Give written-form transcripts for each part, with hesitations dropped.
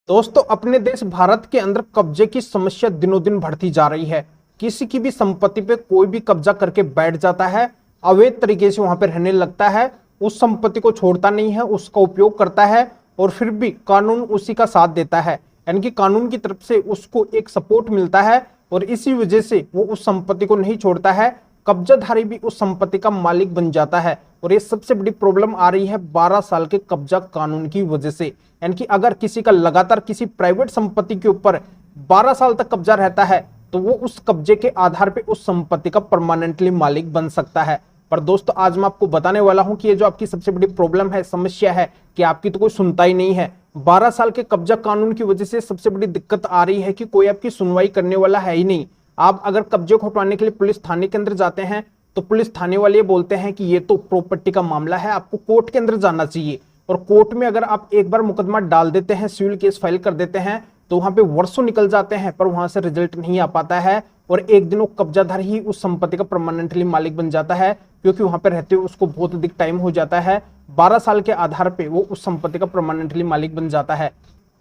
दोस्तों, अपने देश भारत के अंदर कब्जे की समस्या दिनों दिन बढ़ती जा रही है। किसी की भी संपत्ति पे कोई भी कब्जा करके बैठ जाता है, अवैध तरीके से वहां पे रहने लगता है, उस संपत्ति को छोड़ता नहीं है, उसका उपयोग करता है और फिर भी कानून उसी का साथ देता है। यानी कि कानून की तरफ से उसको एक सपोर्ट मिलता है और इसी वजह से वो उस संपत्ति को नहीं छोड़ता है। कब्जाधारी भी उस संपत्ति का मालिक बन जाता है और ये सबसे बड़ी प्रॉब्लम आ रही है 12 साल के कब्जा कानून की वजह से। यानी कि अगर किसी का लगातार किसी प्राइवेट संपत्ति के ऊपर 12 साल तक कब्जा रहता है तो वो उस कब्जे के आधार पे उस संपत्ति का परमानेंटली मालिक बन सकता है। पर दोस्तों, आज मैं आपको बताने वाला हूं कि ये जो आपकी सबसे बड़ी प्रॉब्लम है, समस्या है कि आपकी तो कोई सुनता ही नहीं है। 12 साल के कब्जा कानून की वजह से सबसे बड़ी दिक्कत आ रही है कि कोई आपकी सुनवाई करने वाला है ही नहीं। आप अगर कब्जे को हटवाने के लिए पुलिस थाने के अंदर जाते हैं तो पुलिस थाने वाले बोलते हैं कि ये तो प्रॉपर्टी का मामला है, आपको कोर्ट के अंदर जाना चाहिए। और कोर्ट में अगर आप एक बार मुकदमा डाल देते हैं, सिविल केस फाइल कर देते हैं, तो वहां पे वर्षों निकल जाते हैं पर वहां से रिजल्ट नहीं आ पाता है और एक दिन वो कब्जाधार ही उस संपत्ति का परमानेंटली मालिक बन जाता है, क्योंकि वहां पे रहते हुए उसको बहुत अधिक टाइम हो जाता है। 12 साल के आधार पे वो उस संपत्ति का परमानेंटली मालिक बन जाता है।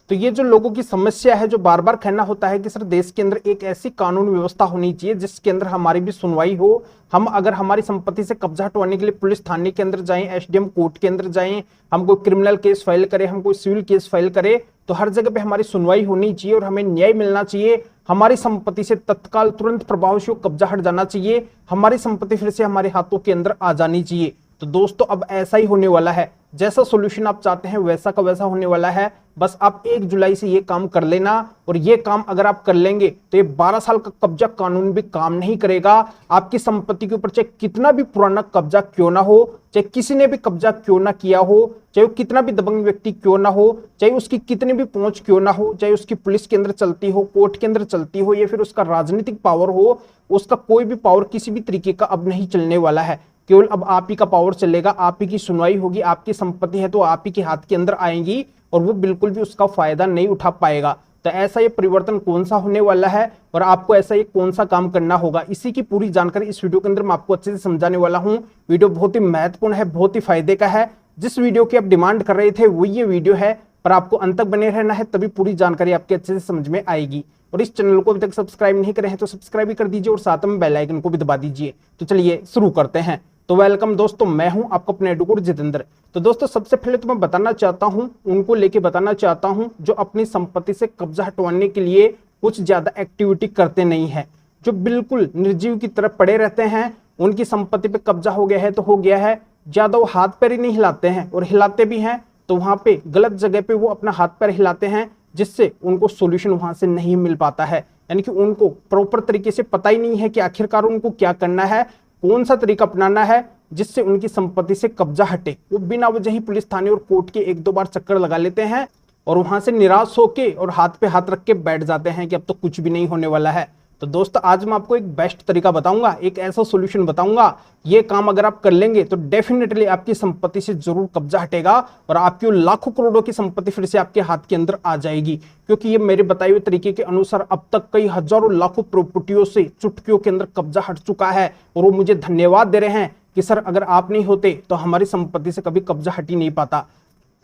तो ये जो लोगों की समस्या है, जो बार बार कहना होता है कि सर देश के अंदर एक ऐसी कानून व्यवस्था होनी चाहिए जिसके अंदर हमारी भी सुनवाई हो। हम अगर हमारी संपत्ति से कब्जा हटवाने के लिए पुलिस थाने के अंदर जाएं, एसडीएम कोर्ट के अंदर जाएं, हम कोई क्रिमिनल केस फाइल करें, हम कोई सिविल केस फाइल करें, तो हर जगह पे हमारी सुनवाई होनी चाहिए और हमें न्याय मिलना चाहिए। हमारी संपत्ति से तत्काल तुरंत प्रभाव से कब्जा हट जाना चाहिए, हमारी संपत्ति फिर से हमारे हाथों के अंदर आ जानी चाहिए। तो दोस्तों, अब ऐसा ही होने वाला है, जैसा सॉल्यूशन आप चाहते हैं वैसा का वैसा होने वाला है। बस आप 1 जुलाई से ये काम कर लेना और ये काम अगर आप कर लेंगे तो ये 12 साल का कब्जा कानून भी काम नहीं करेगा। आपकी संपत्ति के ऊपर चाहे कितना भी पुराना कब्जा क्यों ना हो, चाहे किसी ने भी कब्जा क्यों ना किया हो, चाहे वो कितना भी दबंग व्यक्ति क्यों ना हो, चाहे उसकी कितनी भी पहुंच क्यों ना हो, चाहे उसकी पुलिस के अंदर चलती हो, कोर्ट के अंदर चलती हो या फिर उसका राजनीतिक पावर हो, उसका कोई भी पावर किसी भी तरीके का अब नहीं चलने वाला है। केवल अब आप ही का पावर चलेगा, आप ही की सुनवाई होगी। आपकी संपत्ति है तो आप ही के हाथ के अंदर आएंगी और वो बिल्कुल भी उसका फायदा नहीं उठा पाएगा। तो ऐसा ये परिवर्तन कौन सा होने वाला है और आपको ऐसा ये कौन सा काम करना होगा, इसी की पूरी जानकारी इस वीडियो के अंदर मैं आपको अच्छे से समझाने वाला हूं। वीडियो बहुत ही महत्वपूर्ण है, बहुत ही फायदे का है। जिस वीडियो की आप डिमांड कर रहे थे वो ये वीडियो है, पर आपको अंत तक बने रहना है, तभी पूरी जानकारी आपके अच्छे से समझ में आएगी। और इस चैनल को अभी तक सब्सक्राइब नहीं करे हैं तो सब्सक्राइब भी कर दीजिए और साथ में बेल आइकन को भी दबा दीजिए। तो चलिए शुरू करते हैं। तो वेलकम दोस्तों, मैं हूं आपका अपने एडवोकेट जितेंद्र। तो दोस्तों, सबसे पहले तो मैं बताना चाहता हूं, उनको लेके बताना चाहता हूं जो अपनी संपत्ति से कब्जा हटवाने के लिए कुछ ज्यादा एक्टिविटी करते नहीं है, जो बिल्कुल निर्जीव की तरफ पड़े रहते हैं। उनकी संपत्ति पे कब्जा हो गया है तो हो गया है, ज्यादा वो हाथ पैर ही नहीं हिलाते हैं, और हिलाते भी हैं तो वहां पे गलत जगह पे वो अपना हाथ पैर हिलाते हैं, जिससे उनको सोल्यूशन वहां से नहीं मिल पाता है। यानी कि उनको प्रॉपर तरीके से पता ही नहीं है कि आखिरकार उनको क्या करना है, कौन सा तरीका अपनाना है जिससे उनकी संपत्ति से कब्जा हटे। वो बिना वजह ही पुलिस थाने और कोर्ट के 1-2 बार चक्कर लगा लेते हैं और वहां से निराश होके और हाथ पे हाथ रख के बैठ जाते हैं कि अब तो कुछ भी नहीं होने वाला है। तो दोस्तों, आज मैं आपको एक बेस्ट तरीका बताऊंगा, एक ऐसा सॉल्यूशन बताऊंगा, ये काम अगर आप कर लेंगे तो डेफिनेटली आपकी संपत्ति से जरूर कब्जा हटेगा और आपकी लाखों करोड़ों की संपत्ति फिर से आपके हाथ के अंदर आ जाएगी। क्योंकि ये मेरे बताए हुए तरीके के अनुसार अब तक कई हजारों लाखों प्रॉपर्टियों से चुटकियों के अंदर कब्जा हट चुका है और वो मुझे धन्यवाद दे रहे हैं कि सर अगर आप नहीं होते तो हमारी संपत्ति से कभी कब्जा हट ही नहीं पाता।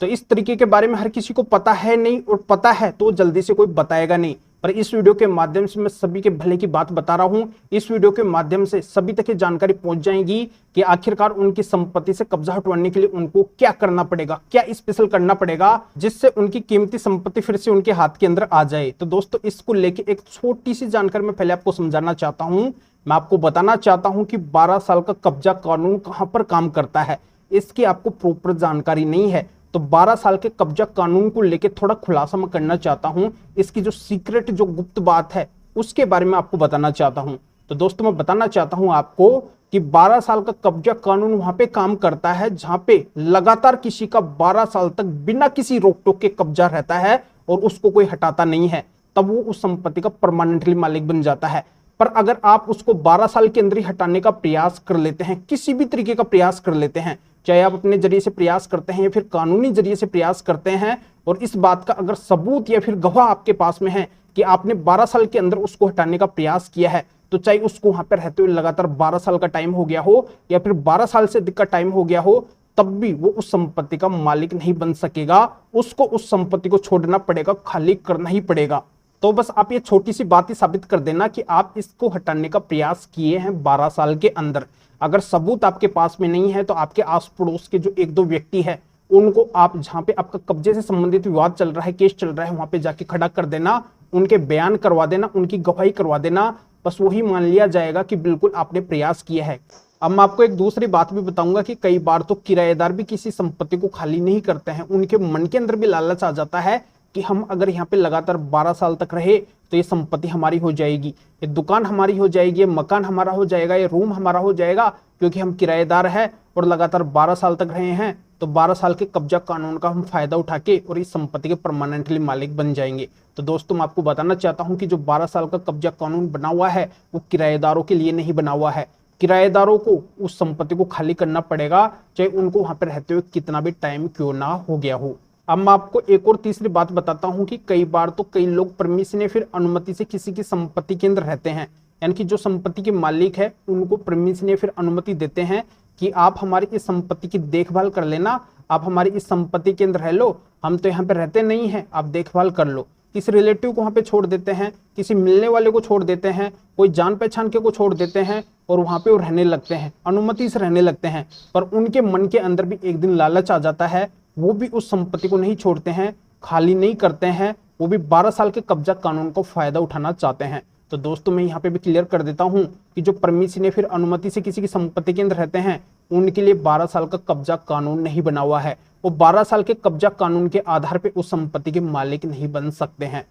तो इस तरीके के बारे में हर किसी को पता है नहीं, और पता है तो जल्दी से कोई बताएगा नहीं। पर इस वीडियो के माध्यम से मैं सभी के भले की बात बता रहा हूं। इस वीडियो के माध्यम से सभी तक ये जानकारी पहुंच जाएगी कि आखिरकार उनकी संपत्ति से कब्जा हटवाने के लिए उनको क्या करना पड़ेगा, क्या स्पेशल करना पड़ेगा जिससे उनकी कीमती संपत्ति फिर से उनके हाथ के अंदर आ जाए। तो दोस्तों, इसको लेके एक छोटी सी जानकारी मैं पहले आपको समझाना चाहता हूं। मैं आपको बताना चाहता हूं कि 12 साल का कब्जा कानून कहां पर काम करता है, इसकी आपको प्रॉपर जानकारी नहीं है। तो 12 साल के कब्जा कानून को लेके थोड़ा खुलासा मैं करना चाहता हूं, इसकी जो सीक्रेट, जो गुप्त बात है उसके बारे में आपको बताना चाहता हूं। तो दोस्तों, मैं बताना चाहता हूं आपको कि 12 साल का कब्जा कानून वहां पे काम करता है जहां पे लगातार किसी का 12 साल तक बिना किसी रोक टोक के कब्जा रहता है और उसको कोई हटाता नहीं है, तब वो उस संपत्ति का परमानेंटली मालिक बन जाता है। पर अगर आप उसको 12 साल के अंदर ही हटाने का प्रयास कर लेते हैं, किसी भी तरीके का प्रयास कर लेते हैं, चाहे आप अपने जरिए से प्रयास करते हैं या फिर कानूनी जरिए से प्रयास करते हैं, और इस बात का अगर सबूत या फिर गवाह आपके पास में है कि आपने 12 साल के अंदर उसको हटाने का प्रयास किया है, तो चाहे उसको वहां पर रहते हुए लगातार 12 साल का टाइम हो गया हो या फिर 12 साल से अधिक का टाइम हो गया हो, तब भी वो उस संपत्ति का मालिक नहीं बन सकेगा, उसको उस संपत्ति को छोड़ना पड़ेगा, खाली करना ही पड़ेगा। तो बस आप ये छोटी सी बात ही साबित कर देना कि आप इसको हटाने का प्रयास किए हैं 12 साल के अंदर। अगर सबूत आपके पास में नहीं है तो आपके आस पड़ोस के जो एक दो व्यक्ति है उनको आप, जहां पे आपका कब्जे से संबंधित विवाद चल रहा है, केस चल रहा है, वहां पे जाके खड़ा कर देना, उनके बयान करवा देना, उनकी गवाही करवा देना। बस वही मान लिया जाएगा कि बिल्कुल आपने प्रयास किया है। अब मैं आपको एक दूसरी बात भी बताऊंगा कि कई बार तो किराएदार भी किसी संपत्ति को खाली नहीं करते हैं। उनके मन के अंदर भी लालच आ जाता है कि हम अगर यहाँ पे लगातार 12 साल तक रहे तो ये संपत्ति हमारी हो जाएगी, ये दुकान हमारी हो जाएगी, ये मकान हमारा हो जाएगा, ये रूम हमारा हो जाएगा, क्योंकि हम किराएदार हैं और लगातार 12 साल तक रहे हैं। तो 12 साल के कब्जा कानून का हम फायदा उठा के और इस संपत्ति के परमानेंटली मालिक बन जाएंगे। तो दोस्तों मैं आपको बताना चाहता हूं कि जो 12 साल का कब्जा कानून बना हुआ है वो किराएदारों के लिए नहीं बना हुआ है। किराएदारों को उस संपत्ति को खाली करना पड़ेगा, चाहे उनको वहां पर रहते हुए कितना भी टाइम क्यों ना हो गया हो। अब मैं आपको एक और तीसरी बात बताता हूं कि कई बार तो कई लोग परमिशन या फिर अनुमति से किसी की संपत्ति के अंदर रहते हैं, यानी कि जो संपत्ति के मालिक है उनको परमिशन या फिर अनुमति देते हैं कि आप हमारी इस संपत्ति की देखभाल कर लेना, आप हमारी इस संपत्ति के अंदर रह लो, हम तो यहाँ पे रहते नहीं हैं, आप देखभाल कर लो। किसी रिलेटिव को वहां पे छोड़ देते हैं, किसी मिलने वाले को छोड़ देते हैं, कोई जान पहचान के को छोड़ देते हैं और वहां पे वो रहने लगते हैं, अनुमति से रहने लगते हैं। पर उनके मन के अंदर भी एक दिन लालच आ जाता है, वो भी उस संपत्ति को नहीं छोड़ते हैं, खाली नहीं करते हैं, वो भी 12 साल के कब्जा कानून को फायदा उठाना चाहते हैं। तो दोस्तों मैं यहाँ पे भी क्लियर कर देता हूँ कि जो परमिशन या फिर अनुमति से किसी की संपत्ति के अंदर रहते हैं उनके लिए 12 साल का कब्जा कानून नहीं बना हुआ है। वो 12 साल के कब्जा कानून के आधार पे उस संपत्ति के मालिक नहीं बन सकते हैं।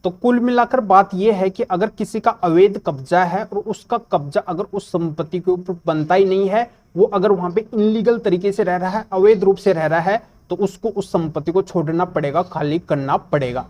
तो कुल मिलाकर बात यह है कि अगर किसी का अवैध कब्जा है और उसका कब्जा अगर उस संपत्ति के ऊपर बनता ही नहीं है, वो अगर वहां पे इनलीगल तरीके से रह रहा है, अवैध रूप से रह रहा है, तो उसको उस संपत्ति को छोड़ना पड़ेगा, खाली करना पड़ेगा।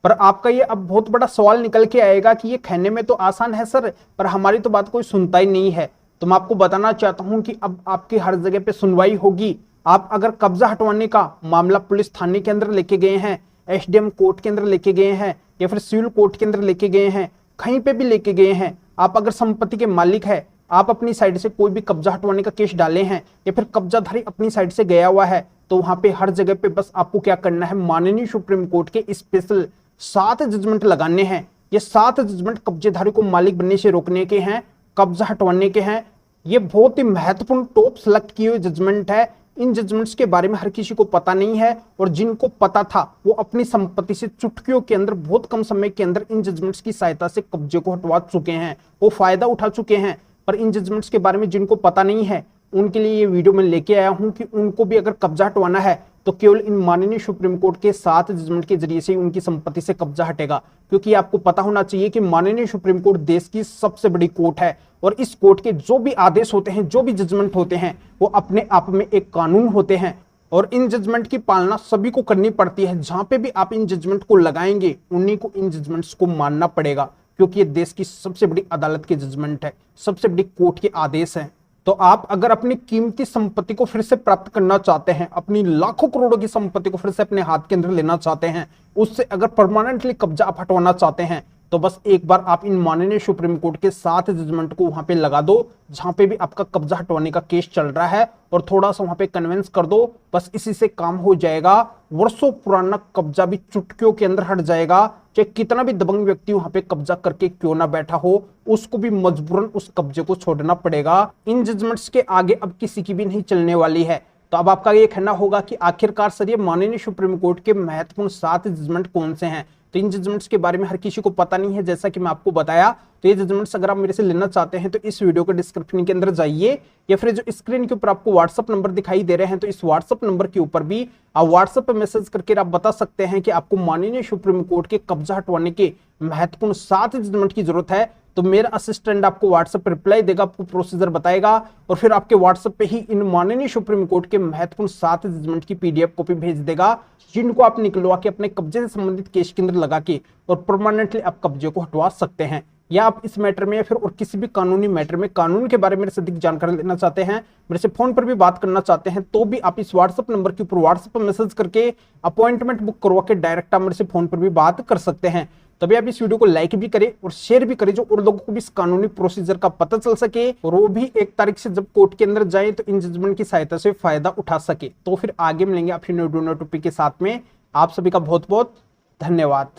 पर आपका ये अब बहुत बड़ा सवाल निकल के आएगा कि ये कहने में तो आसान है सर, पर हमारी तो बात कोई सुनता ही नहीं है। तो मैं आपको बताना चाहता हूं कि अब आपकी हर जगह पे सुनवाई होगी। आप अगर कब्जा हटवाने का मामला पुलिस थाने के अंदर लेके गए हैं, एसडीएम कोर्ट के अंदर लेके गए हैं या फिर सिविल कोर्ट के अंदर लेके गए हैं, कहीं पे भी लेके गए हैं, आप अगर संपत्ति के मालिक है, आप अपनी साइड से कोई भी कब्जा हटवाने का केस डाले हैं या फिर कब्जाधारी अपनी साइड से गया हुआ है, तो वहां पे हर जगह पे बस आपको क्या करना है, माननीय सुप्रीम कोर्ट के स्पेशल 7 जजमेंट लगाने हैं। ये 7 जजमेंट कब्जेधारी को मालिक बनने से रोकने के हैं, कब्जा हटवाने के हैं। ये बहुत ही महत्वपूर्ण टॉप सेलेक्ट किए हुए जजमेंट है। इन जजमेंट्स के बारे में हर किसी को पता नहीं है और जिनको पता था वो अपनी संपत्ति से चुटकियों के अंदर बहुत कम समय के अंदर इन जजमेंट्स की सहायता से कब्जे को हटवा चुके हैं, वो फायदा उठा चुके हैं। पर इन जजमेंट्स के बारे में जिनको पता नहीं है उनके लिए ये वीडियो मैं लेके आया हूं कि उनको भी अगर कब्जा हटवाना है तो केवल इन माननीय सुप्रीम कोर्ट के 7 जजमेंट के जरिए से उनकी संपत्ति से कब्जा हटेगा। क्योंकि आपको पता होना चाहिए कि माननीय सुप्रीम कोर्ट देश की सबसे बड़ी कोर्ट है और इस कोर्ट के जो भी आदेश होते हैं, जो भी जजमेंट होते हैं, वो अपने आप में एक कानून होते हैं और इन जजमेंट की पालना सभी को करनी पड़ती है। जहां पे भी आप इन जजमेंट को लगाएंगे उन्हीं को इन जजमेंट्स को मानना पड़ेगा, क्योंकि ये देश की सबसे बड़ी अदालत के जजमेंट है, सबसे बड़ी कोर्ट के आदेश हैं। तो आप अगर अपनी कीमती संपत्ति को फिर से प्राप्त करना चाहते हैं, अपनी लाखों करोड़ों की संपत्ति को फिर से अपने हाथ के अंदर लेना चाहते हैं, उससे अगर परमानेंटली कब्जा आप हटवाना चाहते हैं, तो बस एक बार आप इन माननीय सुप्रीम कोर्ट के 7 जजमेंट को वहां पे लगा दो जहां पे भी आपका कब्जा हटवाने का केस चल रहा है और थोड़ा सा वहां पे कन्विंस कर दो। बस इसी से काम हो जाएगा। वर्षों पुराना कब्जा भी चुटकियों के अंदर हट जाएगा। चाहे कितना भी दबंग व्यक्ति वहां पे कब्जा करके क्यों ना बैठा हो, उसको भी मजबूरन उस कब्जे को छोड़ना पड़ेगा। इन जजमेंट्स के आगे अब किसी की भी नहीं चलने वाली है। तो अब आपका ये कहना होगा कि आखिरकार सर ये माननीय सुप्रीम कोर्ट के महत्वपूर्ण 7 जजमेंट कौन से हैं? तो इन जजमेंट्स के बारे में हर किसी को पता नहीं है, जैसा कि मैं आपको बताया। तो ये जजमेंट्स अगर आप मेरे से लेना चाहते हैं तो इस वीडियो के डिस्क्रिप्शन के अंदर जाइए या फिर जो स्क्रीन के ऊपर आपको व्हाट्सअप नंबर दिखाई दे रहे हैं, तो इस व्हाट्सअप नंबर के ऊपर भी आप व्हाट्सअप पे मैसेज करके आप बता सकते हैं कि आपको माननीय सुप्रीम कोर्ट के कब्जा हटवाने के महत्वपूर्ण 7 जजमेंट की जरूरत है। तो मेरा असिस्टेंट आपको व्हाट्सएप पर रिप्लाई देगा, आपको प्रोसीजर बताएगा और फिर आपके व्हाट्सएप पे ही इन माननीय सुप्रीम कोर्ट के महत्वपूर्ण 7 जजमेंट की पीडीएफ कॉपी भेज देगा, जिनको आप निकलवा के अपने कब्जे से संबंधित केस के अंदर लगा के और परमानेंटली आप कब्जे को हटवा सकते हैं। या आप इस मैटर में या फिर और किसी भी कानूनी मैटर में कानून के बारे में मेरे से अधिक जानकारी लेना चाहते हैं, मेरे से फोन पर भी बात करना चाहते हैं, तो भी आप इस व्हाट्सएप नंबर के ऊपर व्हाट्सएप पर मैसेज करके अपॉइंटमेंट बुक करवा के डायरेक्ट आप मेरे से फोन पर भी बात कर सकते हैं। तभी आप इस वीडियो को लाइक भी करें और शेयर भी करें, जो और लोगों को भी इस कानूनी प्रोसीजर का पता चल सके और वो भी 1 तारीख से जब कोर्ट के अंदर जाए तो इन जजमेंट की सहायता से फायदा उठा सके। तो फिर आगे मिलेंगे आपके न्यू टॉपिक के साथ में। आप सभी का बहुत बहुत धन्यवाद।